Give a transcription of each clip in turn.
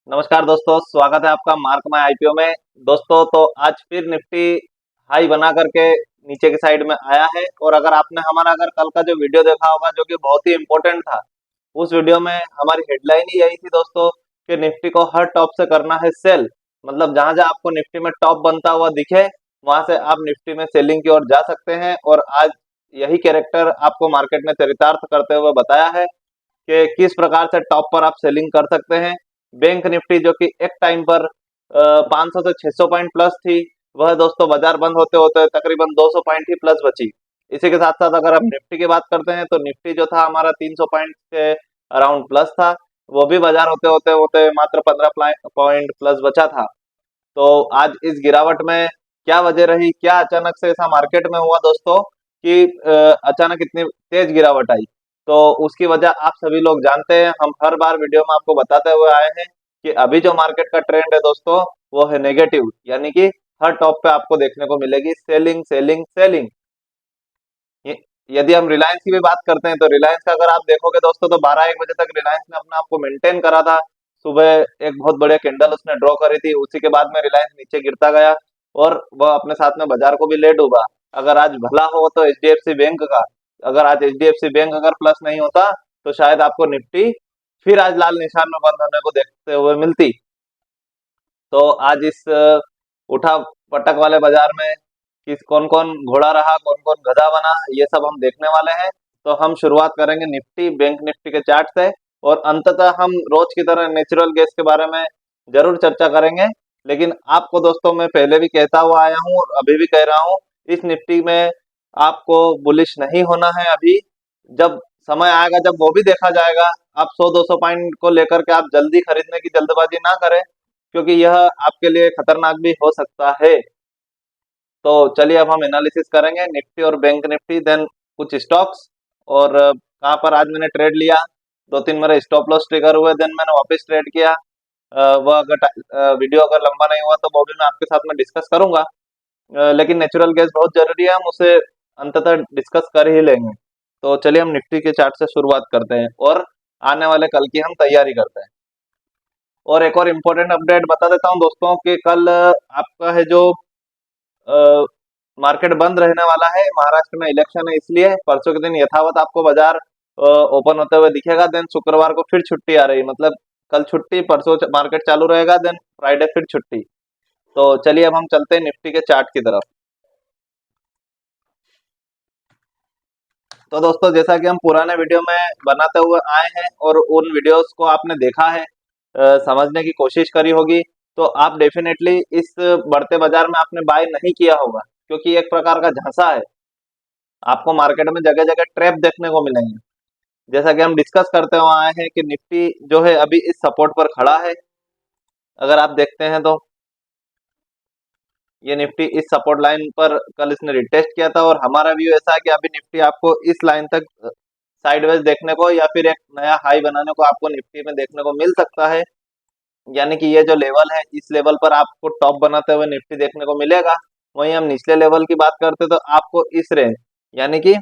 नमस्कार दोस्तों, स्वागत है आपका मार्क माय आईपीओ में। दोस्तों तो आज फिर निफ्टी हाई बना करके नीचे की साइड में आया है। और अगर आपने हमारा कल का जो वीडियो देखा होगा जो कि बहुत ही इंपॉर्टेंट था, उस वीडियो में हमारी हेडलाइन ही यही थी दोस्तों कि निफ्टी को हर टॉप से करना है सेल। मतलब जहां जहां आपको निफ्टी में टॉप बनता हुआ दिखे वहां से आप निफ्टी में सेलिंग की ओर जा सकते हैं। और आज यही कैरेक्टर आपको मार्केट ने चरितार्थ करते हुए बताया है कि किस प्रकार से टॉप पर आप सेलिंग कर सकते हैं। बैंक निफ्टी जो कि एक टाइम पर 500 से 600 पॉइंट प्लस थी, वह दोस्तों बाजार बंद होते होते तकरीबन 200 पॉइंट ही प्लस बची। इसी के साथ साथ अगर हम निफ्टी की बात करते हैं तो निफ्टी जो था हमारा 300 पॉइंट के अराउंड प्लस था, वो भी बाजार होते होते होते मात्र 15 पॉइंट प्लस बचा था। तो आज इस गिरावट में क्या वजह रही, क्या अचानक से ऐसा मार्केट में हुआ दोस्तों कि अचानक इतनी तेज गिरावट आई, तो उसकी वजह आप सभी लोग जानते हैं। हम हर बार वीडियो में आपको बताते हुए आए हैं कि अभी जो मार्केट का ट्रेंड है दोस्तों वो है नेगेटिव, यानी कि हर टॉप पे आपको देखने को मिलेगी सेलिंग सेलिंग सेलिंग। यदि हम रिलायंस की भी बात करते हैं तो रिलायंस का अगर आप देखोगे दोस्तों तो 12-1 बजे तक रिलायंस ने अपने आप को मेंटेन करा था। सुबह एक बहुत बढ़िया कैंडल उसने ड्रॉ करी थी, उसी के बाद में रिलायंस नीचे गिरता गया और वह अपने साथ में बाजार को भी ले डूबा। अगर आज भला हो तो एचडीएफसी बैंक का, अगर आज एचडीएफसी बैंक अगर प्लस नहीं होता तो शायद आपको निफ्टी फिर आज लाल निशान में बंद होने को देखते हुए मिलती। तो आज इस उठा पटक वाले बाजार में किस कौन कौन घोड़ा रहा कौन कौन गधा बना, ये सब हम देखने वाले हैं। तो हम शुरुआत करेंगे निफ्टी बैंक निफ्टी के चार्ट से, और अंततः हम रोज की तरह नेचुरल गैस के बारे में जरूर चर्चा करेंगे। लेकिन आपको दोस्तों मैं पहले भी कहता हुआ आया हूँ और अभी भी कह रहा हूँ, इस निफ्टी में आपको बुलिश नहीं होना है अभी। जब समय आएगा जब वो भी देखा जाएगा, आप 100-200 पॉइंट को लेकर के आप जल्दी खरीदने की जल्दबाजी ना करें, क्योंकि यह आपके लिए खतरनाक भी हो सकता है। तो चलिए अब हम एनालिसिस करेंगे निफ्टी और बैंक निफ्टी, देन कुछ स्टॉक्स और कहाँ पर आज मैंने ट्रेड लिया, 2-3 मेरे स्टॉप लॉस ट्रिगर हुए, देन मैंने वापस ट्रेड किया। वह अगर वीडियो अगर लंबा नहीं हुआ तो वो भी मैं आपके साथ में डिस्कस करूंगा। लेकिन नेचुरल गैस बहुत जरूरी है, हम उसे अंततः डिस्कस कर ही लेंगे। तो चलिए हम निफ्टी के चार्ट से शुरुआत करते हैं और आने वाले कल की हम तैयारी करते हैं। और एक और इम्पोर्टेंट अपडेट बता देता हूँ दोस्तों कि कल आपका है जो मार्केट बंद रहने वाला है, महाराष्ट्र में इलेक्शन है, इसलिए परसों के दिन यथावत आपको बाजार ओपन होते हुए दिखेगा। देन शुक्रवार को फिर छुट्टी आ रही है, मतलब कल छुट्टी, परसों मार्केट चालू रहेगा, देन फ्राइडे फिर छुट्टी। तो चलिए अब हम चलते हैं निफ्टी के चार्ट की तरफ। तो दोस्तों जैसा कि हम पुराने वीडियो में बनाते हुए आए हैं और उन वीडियोस को आपने देखा है, समझने की कोशिश करी होगी, तो आप डेफिनेटली इस बढ़ते बाजार में आपने बाय नहीं किया होगा, क्योंकि एक प्रकार का झांसा है। आपको मार्केट में जगह जगह ट्रैप देखने को मिलेंगे। जैसा कि हम डिस्कस करते हुए आए हैं कि निफ्टी जो है अभी इस सपोर्ट पर खड़ा है। अगर आप देखते हैं तो ये निफ्टी इस सपोर्ट लाइन पर कल इसने रिटेस्ट किया था, और हमारा व्यू ऐसा है कि अभी निफ्टी आपको इस लाइन तक साइडवेज देखने को या फिर एक नया हाई बनाने को आपको निफ्टी में देखने को मिल सकता है। यानी कि ये जो लेवल है इस लेवल पर आपको टॉप बनाते हुए निफ्टी देखने को मिलेगा। वहीं हम निचले लेवल की बात करते तो आपको इस रेंज, यानी कि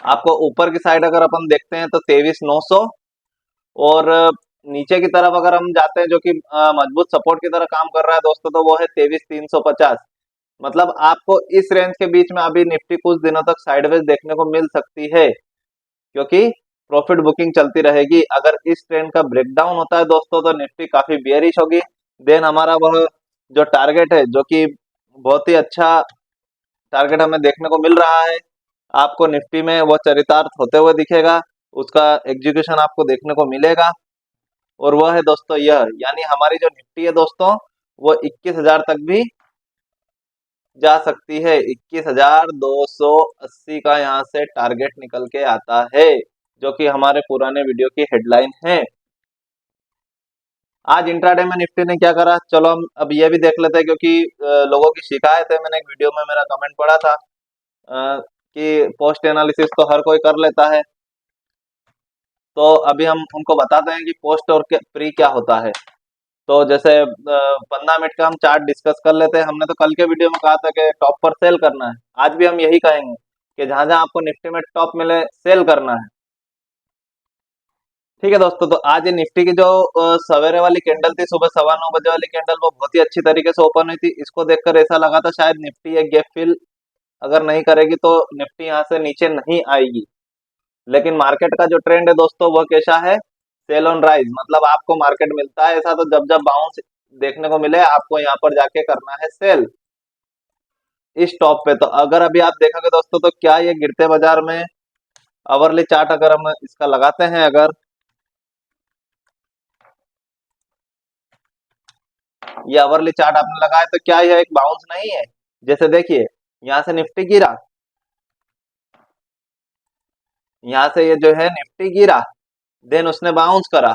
आपको ऊपर की साइड अगर अपन देखते हैं तो 23,900, और नीचे की तरफ अगर हम जाते हैं जो कि मजबूत सपोर्ट की तरह काम कर रहा है दोस्तों, तो वो है 23,350। मतलब आपको इस रेंज के बीच में अभी निफ्टी कुछ दिनों तक साइडवेज देखने को मिल सकती है, क्योंकि प्रॉफिट बुकिंग चलती रहेगी। अगर इस ट्रेंड का ब्रेकडाउन होता है दोस्तों तो निफ्टी काफी बियरिश होगी। देन हमारा वह जो टारगेट है, जो कि बहुत ही अच्छा टारगेट हमें देखने को मिल रहा है, आपको निफ्टी में वो चरितार्थ होते हुए दिखेगा, उसका एग्जीक्यूशन आपको देखने को मिलेगा। और वह है दोस्तों यह, यानी हमारी जो निफ्टी है दोस्तों वो 21,000 तक भी जा सकती है। 21,280 का यहाँ से टारगेट निकल के आता है, जो कि हमारे पुराने वीडियो की हेडलाइन है। आज इंट्राडे में निफ्टी ने क्या करा, चलो हम अब ये भी देख लेते हैं, क्योंकि लोगों की शिकायत है, मैंने एक वीडियो में मेरा कमेंट पढ़ा था कि पोस्ट एनालिसिस तो हर कोई कर लेता है। तो अभी हम उनको बताते हैं कि पोस्ट और प्री क्या होता है। तो जैसे 15 मिनट का हम चार्ट डिस्कस कर लेते हैं। हमने तो कल के वीडियो में कहा था कि टॉप पर सेल करना है, आज भी हम यही कहेंगे कि जहां जहां आपको निफ्टी में टॉप मिले सेल करना है। ठीक है दोस्तों, तो आज ये निफ्टी की जो सवेरे वाली कैंडल थी, सुबह 9:15 बजे वाली कैंडल, वो बहुत ही अच्छी तरीके से ओपन हुई थी। इसको देखकर ऐसा लगा था शायद निफ्टी एक गैप फिल अगर नहीं करेगी तो निफ्टी यहाँ से नीचे नहीं आएगी। लेकिन मार्केट का जो ट्रेंड है दोस्तों वह कैसा है? सेल ऑन राइज, मतलब आपको मार्केट मिलता है ऐसा, तो जब जब बाउंस देखने को मिले आपको यहाँ पर जाके करना है सेल इस टॉप पे। तो अगर अभी आप देखोगे दोस्तों, तो क्या ये गिरते बाजार में आवरली चार्ट अगर हम इसका लगाते हैं, अगर ये आवरली चार्ट आपने लगाया, तो क्या यह एक बाउंस नहीं है? जैसे देखिए, यहाँ से निफ्टी गिरा, यहाँ से ये जो है निफ्टी गिरा, देन उसने बाउंस करा,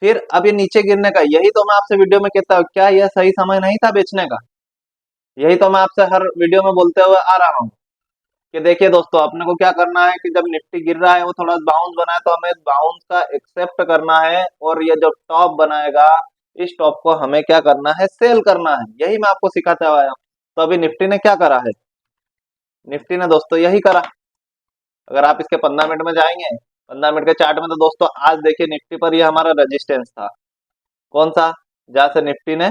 फिर अब ये नीचे गिरने का, यही तो मैं आपसे वीडियो में कहता हूँ, क्या यह सही समय नहीं था बेचने का? यही तो मैं आपसे हर वीडियो में बोलते हुए आ रहा हूँ कि देखिए दोस्तों, अपने को क्या करना है कि जब निफ्टी गिर रहा है, वो थोड़ा बाउंस बना है, तो हमें बाउंस का एक्सेप्ट करना है, और ये जो टॉप बनाएगा, इस टॉप को हमें क्या करना है? सेल करना है। यही मैं आपको सिखाता हुआ आया हूँ। तो अभी निफ्टी ने क्या करा है? निफ्टी ने दोस्तों यही करा। अगर आप इसके 15 मिनट में जाएंगे, 15 मिनट के चार्ट में, तो दोस्तों आज देखिए निफ्टी पर ये हमारा रेजिस्टेंस था। कौन सा? जहां से निफ्टी ने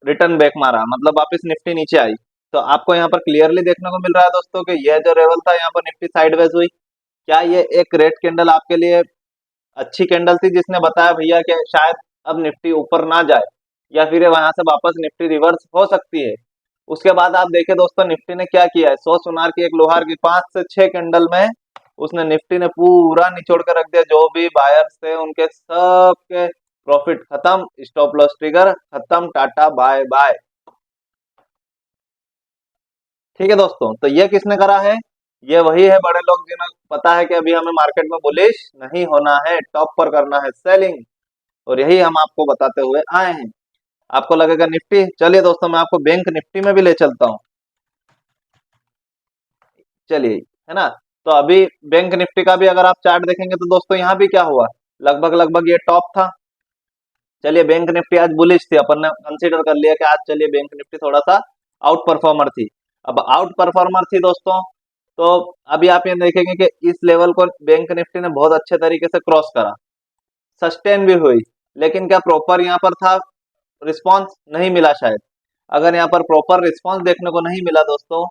रिटर्न बैक मारा, मतलब वापस निफ्टी नीचे आई। तो आपको यहाँ पर क्लियरली देखने को मिल रहा है दोस्तों कि यह जो लेवल था, यहाँ पर निफ्टी साइडवेज हुई। क्या ये एक रेड कैंडल आपके लिए अच्छी कैंडल थी, जिसने बताया भैया कि शायद अब निफ्टी ऊपर ना जाए, या फिर वहां से वापस निफ्टी रिवर्स हो सकती है? उसके बाद आप देखें दोस्तों, निफ्टी ने क्या किया है, 100 सुनार की एक लोहार की 5 से 6 कैंडल में उसने निफ्टी ने पूरा निचोड़ कर रख दिया। जो भी बायर्स थे उनके सब के प्रॉफिट खत्म, स्टॉप लॉस ट्रिगर खत्म, टाटा बाय बाय। ठीक है दोस्तों, तो ये किसने करा है? ये वही है बड़े लोग जिन्हें पता है कि अभी हमें मार्केट में बुलिश नहीं होना है, टॉप पर करना है सेलिंग, और यही हम आपको बताते हुए आए हैं। आपको लगेगा निफ्टी, चलिए दोस्तों मैं आपको बैंक निफ्टी में भी ले चलता हूँ। चलिए, है ना? तो अभी बैंक निफ्टी का भी अगर आप चार्ट देखेंगे, तो दोस्तों यहाँ भी क्या हुआ, लगभग लगभग ये टॉप था। चलिए, बैंक निफ्टी आज बुलिश थी, अपन ने कंसीडर कर लिया कि आज चलिए बैंक निफ्टी थोड़ा सा आउट परफॉर्मर थी। अब आउट परफॉर्मर थी दोस्तों, तो अभी आप ये देखेंगे कि इस लेवल को बैंक निफ्टी ने बहुत अच्छे तरीके से क्रॉस करा, सस्टेन भी हुई, लेकिन क्या प्रॉपर यहाँ पर था रिस्पॉन्स? नहीं मिला शायद। अगर यहाँ पर प्रॉपर रिस्पॉन्स देखने को नहीं मिला दोस्तों,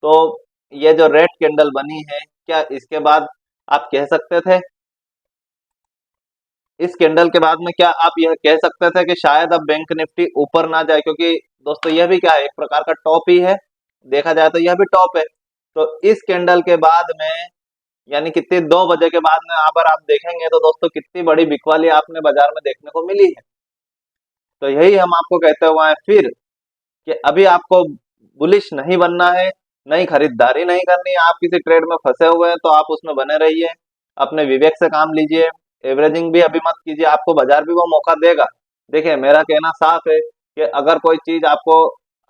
तो ये जो रेड कैंडल बनी है, क्या इसके बाद आप कह सकते थे, इस कैंडल के बाद में क्या आप यह कह सकते थे कि शायद अब बैंक निफ्टी ऊपर ना जाए? क्योंकि दोस्तों यह भी क्या है, एक प्रकार का टॉप ही है, देखा जाए तो यह भी टॉप है। तो इस कैंडल के बाद में, यानी कितनी, 2 बजे के बाद में अगर आप देखेंगे, तो दोस्तों कितनी बड़ी बिकवाली आपने बाजार में देखने को मिली है। तो यही हम आपको कहते हुए हैं फिर कि अभी आपको बुलिश नहीं बनना है, नई खरीदारी नहीं करनी है। आप किसी ट्रेड में फंसे हुए हैं तो आप उसमें बने रहिए, अपने विवेक से काम लीजिए, एवरेजिंग भी अभी मत कीजिए, आपको बाजार भी वो मौका देगा। देखिए, मेरा कहना साफ है कि अगर कोई चीज आपको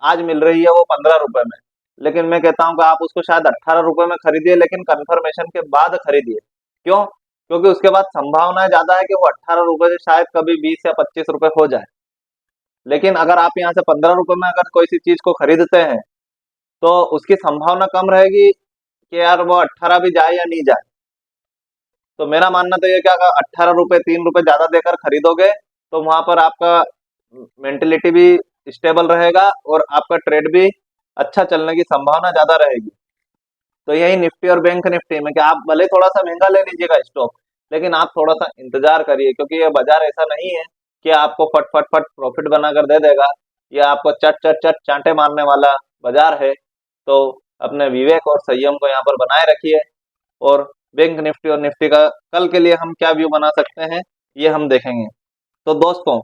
आज मिल रही है वो 15 रुपए में, लेकिन मैं कहता हूँ कि आप उसको शायद 18 रुपए में खरीदिए, लेकिन कंफर्मेशन के बाद खरीदिए। क्यों? क्योंकि उसके बाद संभावना ज्यादा है कि वो 18 रुपए से शायद कभी 20 या 25 रुपए हो जाए। लेकिन अगर आप यहाँ से 15 रुपए में अगर कोई सी चीज को खरीदते हैं, तो उसकी संभावना कम रहेगी कि यार वो 18 भी जाए या नहीं जाए। तो मेरा मानना तो ये क्या, अगर 18 रुपए 3 रुपए ज्यादा देकर खरीदोगे, तो वहां पर आपका मेंटेलिटी भी स्टेबल रहेगा, और आपका ट्रेड भी अच्छा चलने की संभावना ज्यादा रहेगी। तो यही निफ्टी और बैंक निफ्टी में, कि आप भले थोड़ा सा महंगा ले लीजिएगा स्टॉक, लेकिन आप थोड़ा सा इंतजार करिए, क्योंकि ये बाजार ऐसा नहीं है कि आपको फट फट फट प्रॉफिट बनाकर दे देगा। ये आपको चट चट चट चांटे मारने वाला बाजार है। तो अपने विवेक और संयम को यहाँ पर बनाए रखिए, और बैंक निफ्टी और निफ्टी का कल के लिए हम क्या व्यू बना सकते हैं, ये हम देखेंगे। तो दोस्तों,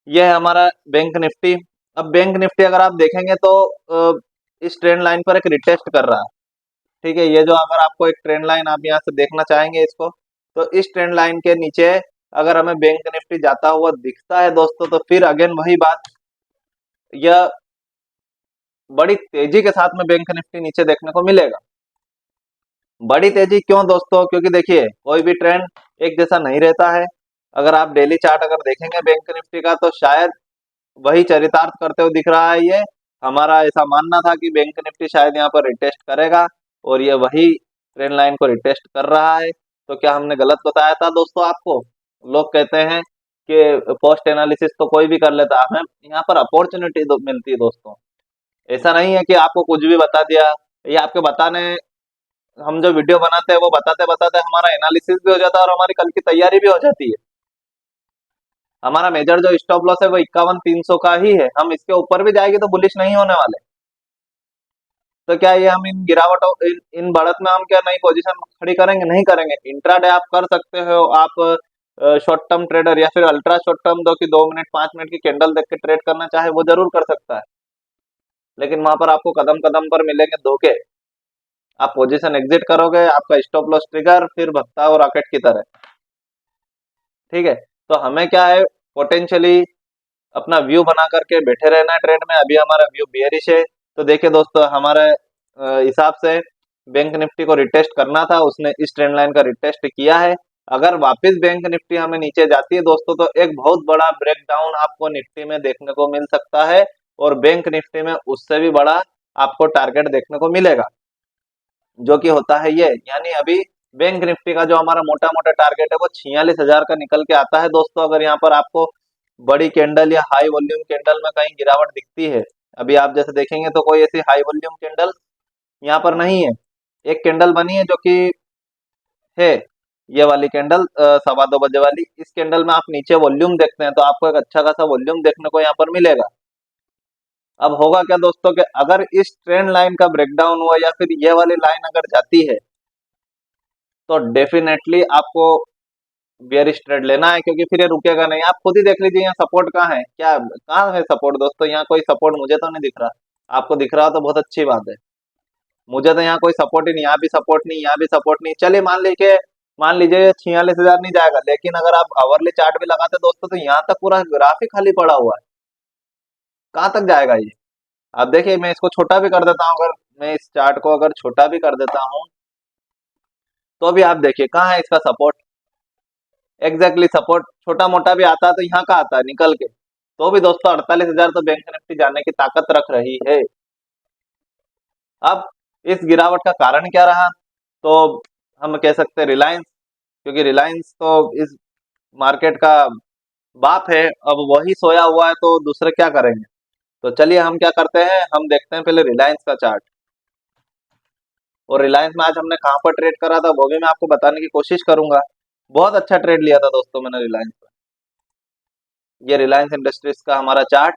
ये है हमारा बैंक निफ्टी। अब बैंक निफ्टी अगर आप देखेंगे, तो इस ट्रेंड लाइन पर एक रिटेस्ट कर रहा है। ठीक है, ये जो, अगर आपको एक ट्रेंड लाइन आप यहाँ से देखना चाहेंगे इसको, तो इस ट्रेंड लाइन के नीचे अगर हमें बैंक निफ्टी जाता हुआ दिखता है दोस्तों, तो फिर अगेन वही बात, यह बड़ी तेजी के साथ में बैंक निफ्टी नीचे देखने को मिलेगा। बड़ी तेजी क्यों दोस्तों? क्योंकि देखिए, कोई भी ट्रेंड एक जैसा नहीं रहता है। अगर आप डेली चार्ट अगर देखेंगे बैंक निफ्टी का, तो शायद वही चरितार्थ करते हुए दिख रहा है ये। हमारा ऐसा मानना था कि बैंक निफ्टी शायद यहाँ पर रिटेस्ट करेगा, और ये वही ट्रेंड लाइन को रिटेस्ट कर रहा है। तो क्या हमने गलत बताया था दोस्तों आपको? लोग कहते हैं कि पोस्ट एनालिसिस तो कोई भी कर लेता है, हमें यहाँ पर अपॉर्चुनिटी मिलती है दोस्तों। ऐसा नहीं है कि आपको कुछ भी बता दिया, ये आपके बताने, हम जो वीडियो बनाते हैं वो बताते बताते हमारा एनालिसिस भी हो जाता है और हमारी कल की तैयारी भी हो जाती है। हमारा मेजर जो स्टॉप लॉस है वो 51,300 का ही है, हम इसके ऊपर भी जाएंगे तो बुलिश नहीं होने वाले। तो क्या ये हम इन गिरावटों इन बढ़त में हम क्या नई पोजीशन खड़ी करेंगे? नहीं करेंगे। इंट्राडे आप कर सकते हो, आप शॉर्ट टर्म ट्रेडर या फिर अल्ट्रा शॉर्ट टर्म दो कि 2 मिनट 5 मिनट की कैंडल देख के ट्रेड करना चाहे वो जरूर कर सकता है, लेकिन वहां पर आपको कदम कदम पर मिलेंगे धोखे। आप पोजीशन एग्जिट करोगे, आपका स्टॉप लॉस ट्रिगर फिर भगता है वो रॉकेट की तरह। ठीक है, तो हमें क्या है, पोटेंशियली अपना व्यू बना करके बैठे रहना है ट्रेड में। अभी हमारा व्यू बियरिश है, तो देखिए दोस्तों हमारे हिसाब से बैंक निफ्टी को रिटेस्ट करना था, उसने इस ट्रेंड लाइन का रिटेस्ट किया है। अगर वापस बैंक निफ्टी हमें नीचे जाती है दोस्तों, तो एक बहुत बड़ा ब्रेकडाउन आपको निफ्टी में देखने को मिल सकता है, और बैंक निफ्टी में उससे भी बड़ा आपको टारगेट देखने को मिलेगा, जो कि होता है ये, यानी अभी बैंक निफ्टी का जो हमारा मोटा मोटा टारगेट है वो 46,000 का निकल के आता है दोस्तों। अगर यहाँ पर आपको बड़ी कैंडल या हाई वॉल्यूम कैंडल में कहीं गिरावट दिखती है, अभी आप जैसे देखेंगे तो कोई ऐसी हाई वॉल्यूम कैंडल यहाँ पर नहीं है। एक कैंडल बनी है जो कि है ये वाली कैंडल 2:15 बजे वाली। इस कैंडल में आप नीचे वॉल्यूम देखते हैं तो आपको एक अच्छा खासा वॉल्यूम देखने को यहाँ पर मिलेगा। अब होगा क्या दोस्तों कि अगर इस ट्रेंड लाइन का ब्रेकडाउन हुआ या फिर ये वाली लाइन अगर जाती है, तो डेफिनेटली आपको बेयरिश ट्रेड लेना है, क्योंकि फिर ये रुकेगा नहीं। आप खुद ही देख लीजिए यहाँ सपोर्ट कहाँ है, क्या कहाँ है सपोर्ट दोस्तों? यहाँ कोई सपोर्ट मुझे तो नहीं दिख रहा, आपको दिख रहा हो तो बहुत अच्छी बात है। मुझे तो यहाँ कोई सपोर्ट ही नहीं, यहाँ भी सपोर्ट नहीं, यहाँ भी सपोर्ट नहीं। चलिए मान लीजिए 46,000 नहीं जाएगा, लेकिन अगर आप आवरली चार्ट भी लगाते दोस्तों तो यहाँ तक पूरा ग्राफ ही खाली पड़ा हुआ है। कहाँ तक जाएगा ये? अब देखिए मैं इसको छोटा भी कर देता हूँ, अगर मैं इस चार्ट को अगर छोटा भी कर देता हूँ तो भी आप देखिए कहाँ है इसका सपोर्ट। एग्जैक्टली सपोर्ट छोटा मोटा भी आता है तो यहाँ का आता है निकल के, तो भी दोस्तों 48,000 तो बैंक निफ्टी जाने की ताकत रख रही है। अब इस गिरावट का कारण क्या रहा? तो हम कह सकते हैं रिलायंस, क्योंकि रिलायंस तो इस मार्केट का बाप है। अब वही सोया हुआ है तो दूसरे क्या करेंगे? तो चलिए हम क्या करते हैं, हम देखते हैं पहले रिलायंस का चार्ट। और रिलायंस में आज हमने कहाँ पर ट्रेड करा था वो भी मैं आपको बताने की कोशिश करूंगा। बहुत अच्छा ट्रेड लिया था दोस्तों मैंने रिलायंस में। ये रिलायंस इंडस्ट्रीज का हमारा चार्ट,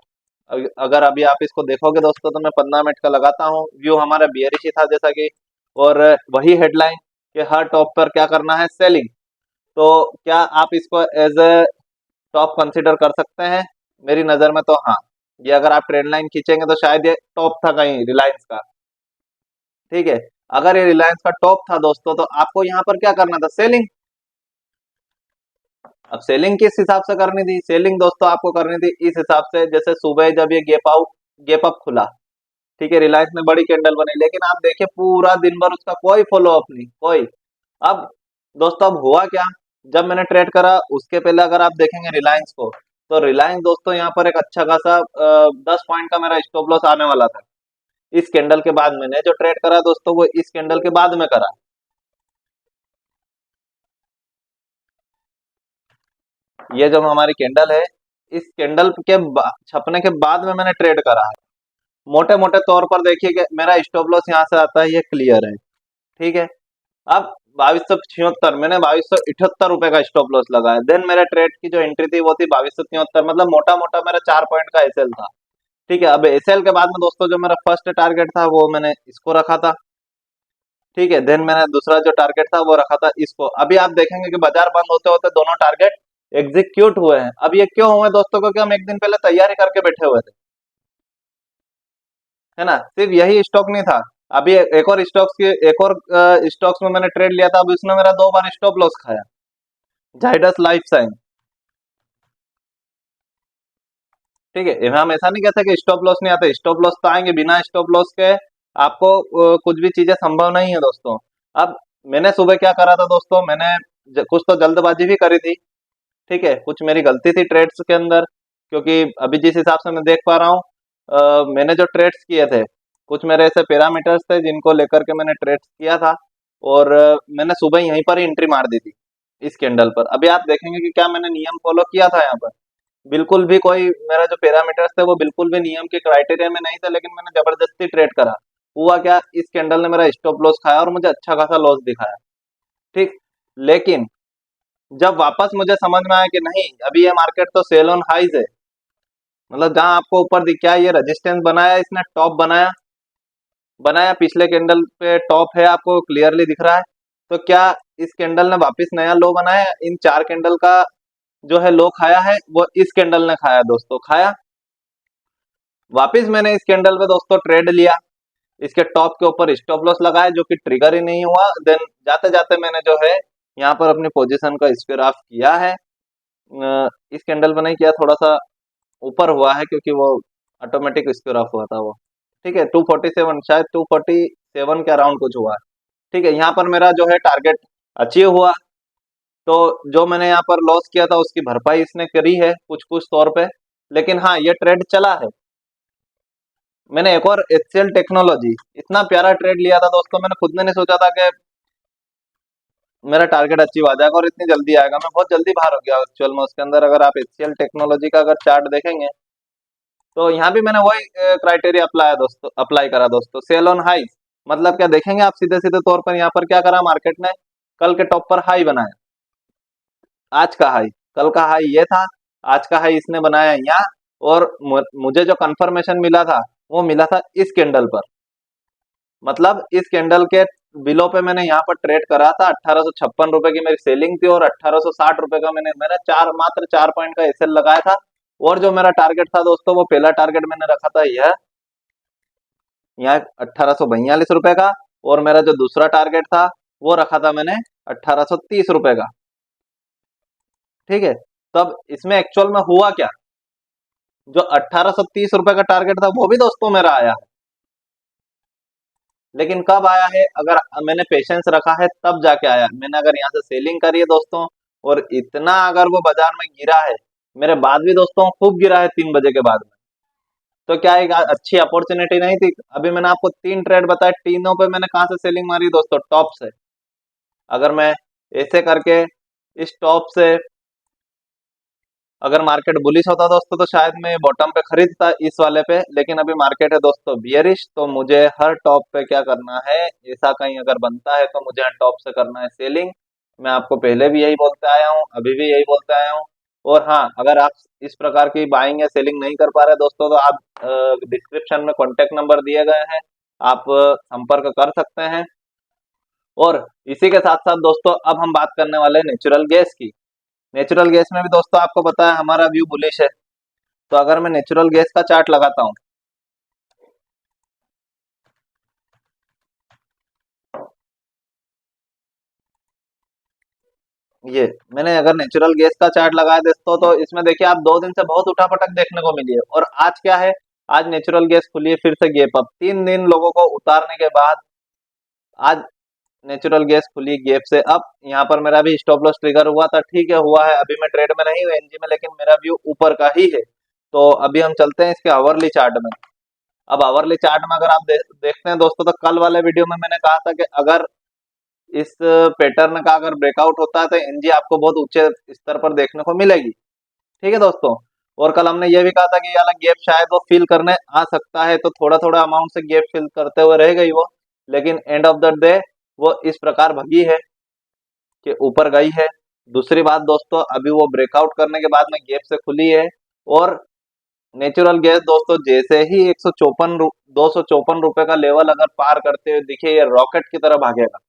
अगर अभी आप इसको देखोगे दोस्तों तो मैं 15 मिनट का लगाता हूँ। व्यू हमारा बियरिश ही था जैसा कि, और वही हेडलाइन कि हर टॉप पर क्या करना है, सेलिंग। तो क्या आप इसको एज ए टॉप कंसिडर कर सकते हैं? मेरी नजर में तो हाँ, ये अगर आप ट्रेंड लाइन खींचेंगे तो शायद ये टॉप था कहीं रिलायंस का। ठीक है, अगर ये रिलायंस का टॉप था दोस्तों तो आपको यहाँ पर क्या करना था, सेलिंग। अब सेलिंग किस हिसाब से करनी थी? सेलिंग दोस्तों आपको करनी थी इस हिसाब से, जैसे सुबह जब ये गैप अप खुला, ठीक है, रिलायंस में बड़ी कैंडल बनी, लेकिन आप देखिए पूरा दिन भर उसका कोई फॉलो अप नहीं, कोई। अब दोस्तों अब हुआ क्या, जब मैंने ट्रेड करा उसके पहले अगर आप देखेंगे रिलायंस को, तो रिलायंस दोस्तों यहाँ पर एक अच्छा खासा 10 पॉइंट का मेरा स्टॉप लॉस आने वाला था। इस कैंडल के बाद मैंने जो ट्रेड करा दोस्तों वो इस कैंडल के बाद में करा। ये जो हमारी कैंडल है, इस कैंडल के छपने के बाद में मैंने ट्रेड करा है। मोटे मोटे तौर पर देखिए कि मेरा स्टॉप लॉस यहाँ से आता है, ये क्लियर है। ठीक है, अब 2276, मैंने 2278 रुपए का स्टॉप लॉस लगाया। देन मेरे ट्रेड की जो एंट्री थी वो थी 2273, मतलब मोटा मोटा मेरा 4 पॉइंट का एसएल था। ठीक है, अब एसएल के बाद में दोस्तों जो मेरा फर्स्ट टारगेट था वो मैंने इसको रखा था। ठीक है, देन मैंने दूसरा जो टारगेट था वो रखा था इसको। अभी आप देखेंगे कि बाजार बंद होते होते दोनों टारगेट एग्जीक्यूट हुए हैं। अब ये क्यों हुए दोस्तों? क्योंकि हम एक दिन पहले तैयारी करके बैठे हुए थे, है ना। सिर्फ यही स्टॉक नहीं था, अभी एक और स्टॉक्स में मैंने ट्रेड लिया था, अभी उसने मेरा 2 बार स्टॉप लॉस खाया, जाइडस लाइफ साइंस। ठीक है, हम ऐसा नहीं कहते कि स्टॉप लॉस नहीं आते, स्टॉप लॉस तो आएंगे, बिना स्टॉप लॉस के आपको कुछ भी चीजें संभव नहीं है दोस्तों। अब मैंने सुबह क्या करा था दोस्तों, मैंने कुछ तो जल्दबाजी भी करी थी। ठीक है, कुछ मेरी गलती थी ट्रेड्स के अंदर, क्योंकि अभी जिस हिसाब से मैं देख पा रहा हूँ मैंने जो ट्रेड्स किए थे, कुछ मेरे ऐसे पैरामीटर्स थे जिनको लेकर के मैंने ट्रेड्स किया था। और मैंने सुबह यहीं पर ही एंट्री मार दी थी इस कैंडल पर। अभी आप देखेंगे कि क्या मैंने नियम फॉलो किया था यहाँ पर। बिल्कुल भी कोई मेरा जो पैरामीटर्स थे वो बिल्कुल भी नियम के क्राइटेरिया में नहीं था, लेकिन मैंने जबरदस्ती ट्रेड करा। हुआ क्या, इस कैंडल ने मेरा स्टॉप लॉस खाया और मुझे अच्छा खासा लॉस दिखाया। ठीक। लेकिन जब वापस मुझे समझ में आया कि नहीं, अभी ये मार्केट तो सेल ऑन हाइज है, मतलब जहां आपको ऊपर दिख क्या ये रेजिस्टेंस बनाया, इसने टॉप बनाया, पिछले कैंडल पे टॉप है, आपको क्लियरली दिख रहा है। तो क्या इस कैंडल ने वापस नया लो बनाया? इन 4 कैंडल का जो है लो खाया है, वो इस कैंडल ने खाया दोस्तों, खाया। वापस मैंने इस कैंडल पे दोस्तों ट्रेड लिया, इसके टॉप के ऊपर स्टॉप लॉस लगाया जो कि ट्रिगर ही नहीं हुआ। देन जाते जाते मैंने जो है यहाँ पर अपनी पोजीशन का स्क्वायर ऑफ किया है। इस कैंडल पे नहीं किया, थोड़ा सा ऊपर हुआ है क्योंकि वो ऑटोमेटिक स्क्वायर ऑफ हुआ था वो। ठीक है, 247, शायद 247 के अराउंड कुछ हुआ है। ठीक है, यहाँ पर मेरा जो है टारगेट अचीव हुआ। तो जो मैंने यहाँ पर लॉस किया था उसकी भरपाई इसने करी है कुछ कुछ तौर पे। लेकिन हाँ, ये ट्रेड चला है। मैंने एक और एचसीएल टेक्नोलॉजी, इतना प्यारा ट्रेड लिया था दोस्तों, मैंने खुद ने नहीं सोचा था कि मेरा टारगेट अचीव आ जाएगा और इतनी जल्दी आएगा। मैं बहुत जल्दी बाहर हो गया एक्चुअल में उसके अंदर। अगर आप एचसीएल टेक्नोलॉजी का अगर चार्ट देखेंगे तो यहाँ भी मैंने वही क्राइटेरिया अप्लाई करा दोस्तों, सेल ऑन हाई। मतलब क्या देखेंगे आप, सीधे सीधे तौर पर यहाँ पर क्या करा मार्केट ने, कल के टॉप पर हाई बनाया, आज का हाई, कल का हाई ये था, आज का हाई इसने बनाया यहाँ। और मुझे जो कंफर्मेशन मिला था वो मिला था इस कैंडल पर। मतलब इस कैंडल के बिलो पे मैंने यहाँ पर ट्रेड करा था, 1856 रुपए की मेरी सेलिंग थी और 1860 रुपए का मैंने मैंने मात्र 4 पॉइंट का एसएल लगाया था। और जो मेरा टारगेट था दोस्तों, वो पहला टारगेट मैंने रखा था यह यहाँ 1842 रुपए का, और मेरा जो दूसरा टारगेट था वो रखा था मैंने 1830 रुपए का। ठीक है, तब इसमें एक्चुअल में हुआ क्या, जो 1830 रुपए का टारगेट था वो भी दोस्तों मेरा आया है। लेकिन कब आया है, अगर मैंने पेशेंस रखा है तब जाके आया। मैंने अगर यहाँ से सेलिंग करी है दोस्तों और इतना अगर वो बाजार में गिरा है, मेरे बाद भी दोस्तों खूब गिरा है 3 बजे के बाद में, तो क्या एक अच्छी अपॉर्चुनिटी नहीं थी? अभी मैंने आपको 3 ट्रेड बताए, तीनों पे मैंने कहाँ से सेलिंग मारी दोस्तों, टॉप से। अगर मैं ऐसे करके इस टॉप से अगर मार्केट बुलिश होता दोस्तों तो शायद मैं बॉटम पे खरीदता इस वाले पे। लेकिन अभी मार्केट है दोस्तों बियरिश, तो मुझे हर टॉप पे क्या करना है, ऐसा कहीं अगर बनता है तो मुझे हर टॉप से करना है सेलिंग। मैं आपको पहले भी यही बोलते आया हूँ, अभी भी यही बोलते आया हूँ। और हाँ, अगर आप इस प्रकार की बाइंग या सेलिंग नहीं कर पा रहे दोस्तों, तो आप डिस्क्रिप्शन में कॉन्टेक्ट नंबर दिए गए हैं, आप संपर्क कर सकते हैं। और इसी के साथ साथ दोस्तों अब हम बात करने वाले हैं नेचुरल गैस की। नेचुरल गैस में भी दोस्तों आपको पता है हमारा व्यू बुलिश है। तो अगर मैं नेचुरल गैस का चार्ट लगाता हूँ, ये मैंने अगर नेचुरल गैस का चार्ट लगाया दोस्तों, तो इसमें देखिए आप 2 दिन से बहुत उठापटक देखने को मिली है। और आज क्या है, आज नेचुरल गैस खुली है फिर से गैप अप, 3 दिन लोगों को उतारने के बाद आज नेचुरल गैस खुली गैप से अप। यहाँ पर मेरा भी स्टॉप लॉस ट्रिगर हुआ था, ठीक है हुआ है, अभी मैं ट्रेड में नहीं हूँ एनजी में, लेकिन मेरा व्यू ऊपर का ही है। तो अभी हम चलते हैं इसके आवरली चार्ट में। अब आवरली चार्ट में अगर आप देखते हैं दोस्तों, तो कल वाले वीडियो में मैंने कहा था कि अगर इस पैटर्न का अगर ब्रेकआउट होता है तो एनजी आपको बहुत ऊंचे स्तर पर देखने को मिलेगी। ठीक है दोस्तों। और कल हमने ये भी कहा था कि ये वाला गैप शायद वो फिल करने आ सकता है, तो थोड़ा थोड़ा अमाउंट से गैप फिल करते हुए रह गई वो। लेकिन एंड ऑफ द डे वो इस प्रकार भगी है कि ऊपर गई है। दूसरी बात दोस्तों, अभी वो ब्रेकआउट करने के बाद में गैप से खुली है। और नेचुरल गैस दोस्तों जैसे ही 254 रुपए का लेवल अगर पार करते हुए दिखे, ये रॉकेट की तरह भागेगा।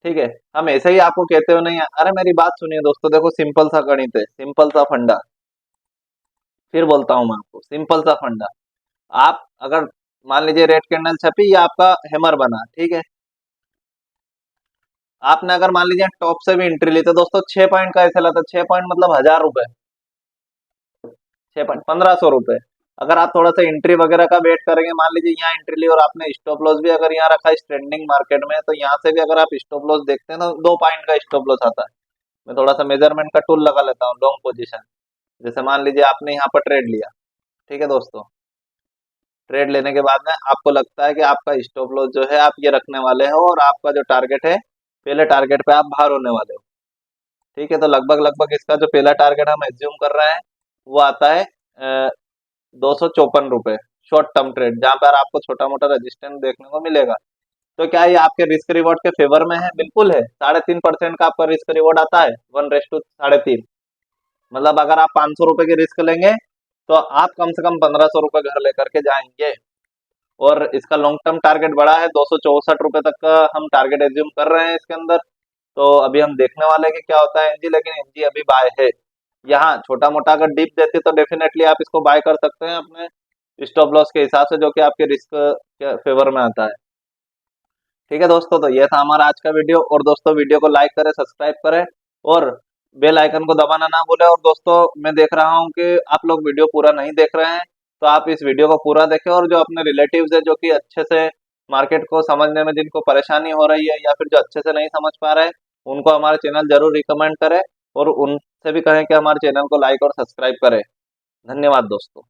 ठीक है, हम ऐसे ही आपको कहते हो नहीं, अरे मेरी बात सुनिए दोस्तों, देखो सिंपल सा गणित है, सिंपल सा फंडा। फिर बोलता हूं मैं आपको, सिंपल सा फंडा। आप अगर मान लीजिए रेड कैंडल छपी या आपका हैमर बना, ठीक है, आपने अगर मान लीजिए टॉप से भी एंट्री ली तो दोस्तों 6 पॉइंट का ऐसा लाता, 6 पॉइंट मतलब 1000 रुपए, 6 पॉइंट 1500 रुपए। अगर आप थोड़ा सा एंट्री वगैरह का वेट करेंगे, मान लीजिए यहाँ एंट्री ली और आपने स्टॉप लॉस भी अगर यहाँ रखा है ट्रेंडिंग मार्केट में, तो यहाँ से भी अगर आप स्टॉप लॉस देखते हैं तो 2 पॉइंट का स्टॉप लॉस आता है। मैं थोड़ा सा मेजरमेंट का टूल लगा लेता हूँ, लॉन्ग पोजीशन। जैसे मान लीजिए आपने यहाँ पर ट्रेड लिया, ठीक है दोस्तों, ट्रेड लेने के बाद में आपको लगता है कि आपका स्टॉप लॉस जो है आप ये रखने वाले हो और आपका जो टारगेट है, पहले टारगेट पे आप बाहर होने वाले हो। ठीक है, तो लगभग लगभग इसका जो पहला टारगेट हम एज्यूम कर रहे हैं वो आता है 254 रुपये शॉर्ट टर्म ट्रेड, जहां पर आपको छोटा मोटा रेजिस्टेंस देखने को मिलेगा। तो क्या ये आपके रिस्क रिवॉर्ड के फेवर में है? बिल्कुल है। 3.5% का आपका रिस्क रिवॉर्ड आता है, 1:3.5। मतलब अगर आप 500 रुपए की रिस्क लेंगे तो आप कम से कम 1500 रुपए घर लेकर के जाएंगे। और इसका लॉन्ग टर्म टारगेट बड़ा है, 264 रुपए तक का हम टारगेट एज्यूम कर रहे हैं इसके अंदर। तो अभी हम देखने वाले हैं कि क्या होता है एनजी, लेकिन एनजी अभी बाय है। यहाँ छोटा मोटा अगर डिप देती है तो डेफिनेटली आप इसको बाय कर सकते हैं अपने स्टॉप लॉस के हिसाब से, जो कि आपके रिस्क के फेवर में आता है। ठीक है दोस्तों, तो ये था हमारा आज का वीडियो। और दोस्तों वीडियो को लाइक करें, सब्सक्राइब करें और बेल आइकन को दबाना ना भूलें। और दोस्तों मैं देख रहा हूँ कि आप लोग वीडियो पूरा नहीं देख रहे हैं, तो आप इस वीडियो को पूरा देखें और जो अपने रिलेटिव्स है जो कि अच्छे से मार्केट को समझने में जिनको परेशानी हो रही है या फिर जो अच्छे से नहीं समझ पा रहे हैं, उनको हमारा चैनल जरूर रिकमेंड करें और उनसे भी कहें कि हमारे चैनल को लाइक और सब्सक्राइब करें। धन्यवाद दोस्तों।